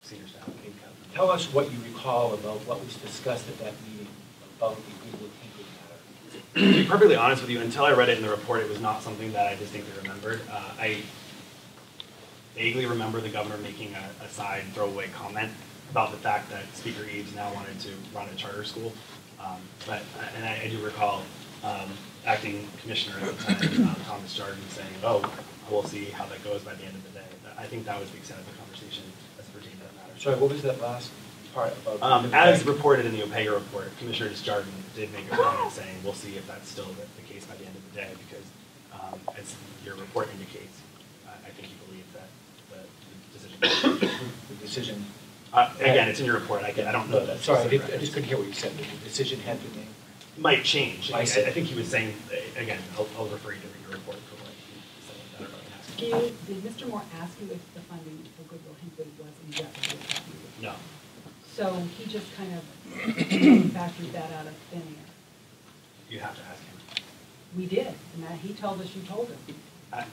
senior staff. Tell us what you recall about what was discussed at that meeting about the Good Will-Hinckley matter. To be perfectly honest with you, until I read it in the report, it was not something that I distinctly remembered. I vaguely remember the governor making a side throwaway comment about the fact that Speaker Eves now wanted to run a charter school. And I do recall acting commissioner at the time, Thomas Jardine, saying, "Oh, we'll see how that goes by the end of the day." I think that was the extent of the conversation as it pertained to that matter. Sorry, what was that last part about? As reported in the Opega report, Commissioner Jardine did make a comment saying, "We'll see if that's still the case by the end of the day," because as your report indicates, I think you believe that the decision. Again, it's in your report. I don't know that. Sorry, I just couldn't hear what you said. The decision had been made. Might change. I think he was saying, again, I'll refer you to your report for what he said about that. Did Mr. Moore ask you if the funding for Good Will-Hinckley was in jeopardy? No. So he just kind of factored that out of thin air. You have to ask him. We did, and that he told us you told him.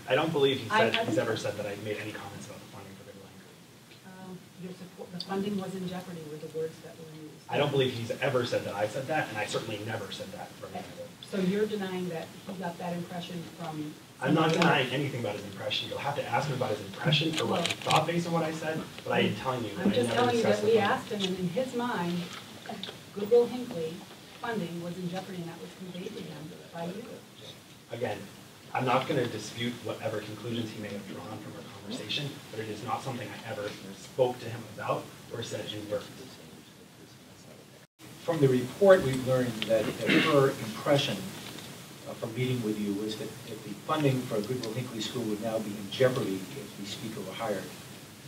I don't believe he's ever said that I made any comments about the funding for Good Will-Hinckley. The funding was in jeopardy were the words that were used. I don't believe he's ever said that I said that, and I certainly never said that from him. So you're denying that he got that impression from... I'm not denying anything about his impression. You'll have to ask him about his impression for what he thought based on what I said, but I am telling you that I'm just telling you that we asked him, and in his mind, Good Will-Hinckley funding was in jeopardy, and that was conveyed to him by you. Again, I'm not going to dispute whatever conclusions he may have drawn from our conversation, but it is not something I ever spoke to him about or said in words. From the report, we've learned that her impression from meeting with you was that the funding for Good Will-Hinckley School would now be in jeopardy if the speaker were hired.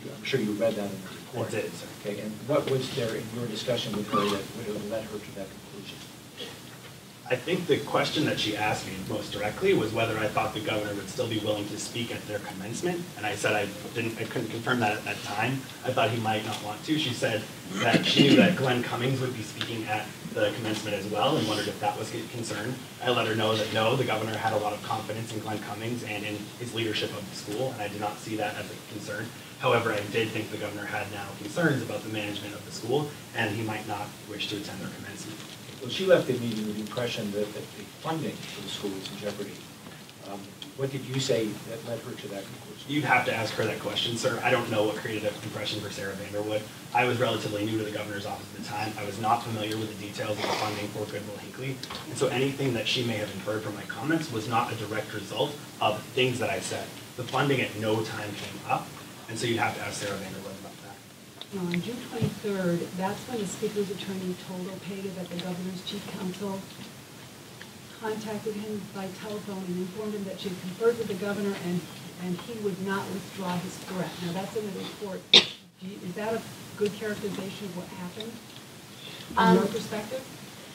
I'm sure you read that in the report. I did, sir. Okay, and what was there in your discussion with her that would have led her to that conclusion? I think the question that she asked me most directly was whether I thought the governor would still be willing to speak at their commencement, and I said I couldn't confirm that at that time. I thought he might not want to. She said that she knew that Glenn Cummings would be speaking at the commencement as well, and wondered if that was a concern. I let her know that no, the governor had a lot of confidence in Glenn Cummings and in his leadership of the school, and I did not see that as a concern. However, I did think the governor had now concerns about the management of the school, and he might not wish to attend their commencement. Well, she left the meeting with the impression that the funding for the school was in jeopardy. What did you say that led her to that conclusion? You'd have to ask her that question, sir. I don't know what created an impression for Sarah Vanderwood. I was relatively new to the governor's office at the time. I was not familiar with the details of the funding for Good Will-Hinckley, and so anything that she may have inferred from my comments was not a direct result of things that I said. The funding at no time came up, and so you'd have to ask Sarah Vanderwood about that. On June 23rd, that's when the speaker's attorney told Opega that the governor's chief counsel contacted him by telephone and informed him that she had conferred with the governor and he would not withdraw his threat. Now that's in the report. Is that a good characterization of what happened from your perspective?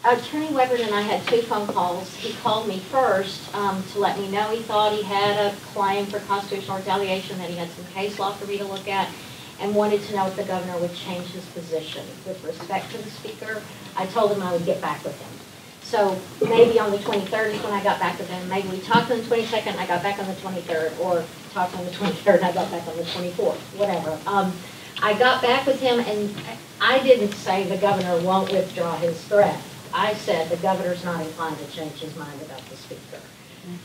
Attorney Weber and I had 2 phone calls. He called me first to let me know he thought he had a claim for constitutional retaliation, that he had some case law for me to look at, and wanted to know if the governor would change his position with respect to the speaker. I told him I would get back with him. So maybe on the 23rd is when I got back with him. Maybe we talked on the 22nd, I got back on the 23rd, or talked on the 23rd and I got back on the 24th, whatever. I got back with him, and I didn't say the governor won't withdraw his threat. I said the governor's not inclined to change his mind about the speaker.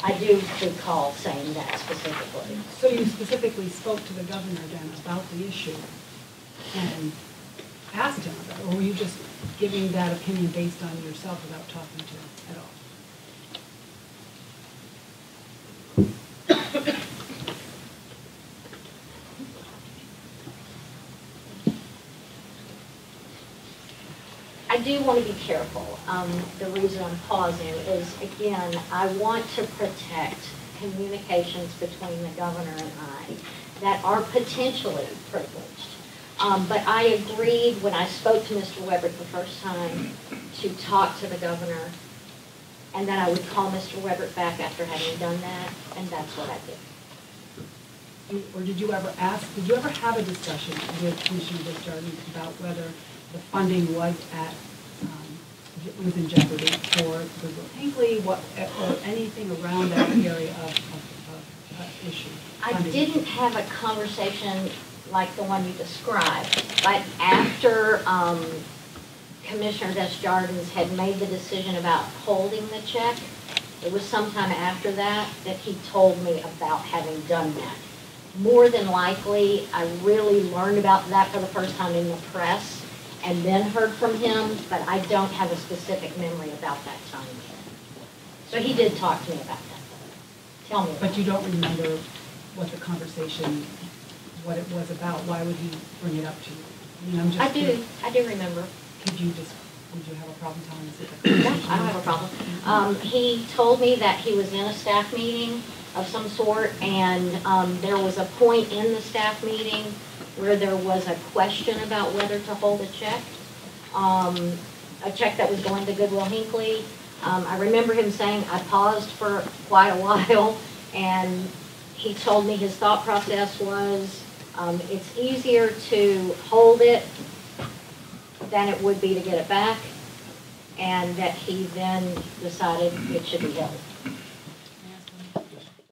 I do recall saying that specifically. So you specifically spoke to the governor then about the issue and asked him about it, or were you just giving that opinion based on yourself without talking to him at all? I do want to be careful. The reason I'm pausing is, again, I want to protect communications between the governor and I that are potentially privileged. But I agreed when I spoke to Mr. Weber the first time to talk to the governor, and then I would call Mr. Weber back after having done that, and that's what I did. Or did you ever have a discussion with Commissioner Jardine about whether the funding was was in jeopardy for Good Will-Hinckley, or anything around that area of issue? I didn't have a conversation like the one you described. But after Commissioner Desjardins had made the decision about holding the check, it was sometime after that that he told me about having done that. More than likely, I really learned about that for the first time in the press and then heard from him, but I don't have a specific memory about that time. So he did talk to me about that. Tell me about But you don't remember what the conversation, what it was about? Why would he bring it up to you? I mean, I'm just. I do remember. Would you have a problem telling us? No, I don't have a problem. He told me that he was in a staff meeting of some sort, and there was a point in the staff meeting where there was a question about whether to hold a check that was going to Good Will-Hinckley. I remember him saying, I paused for quite a while, and he told me his thought process was, it's easier to hold it than it would be to get it back, and that he then decided it should be held.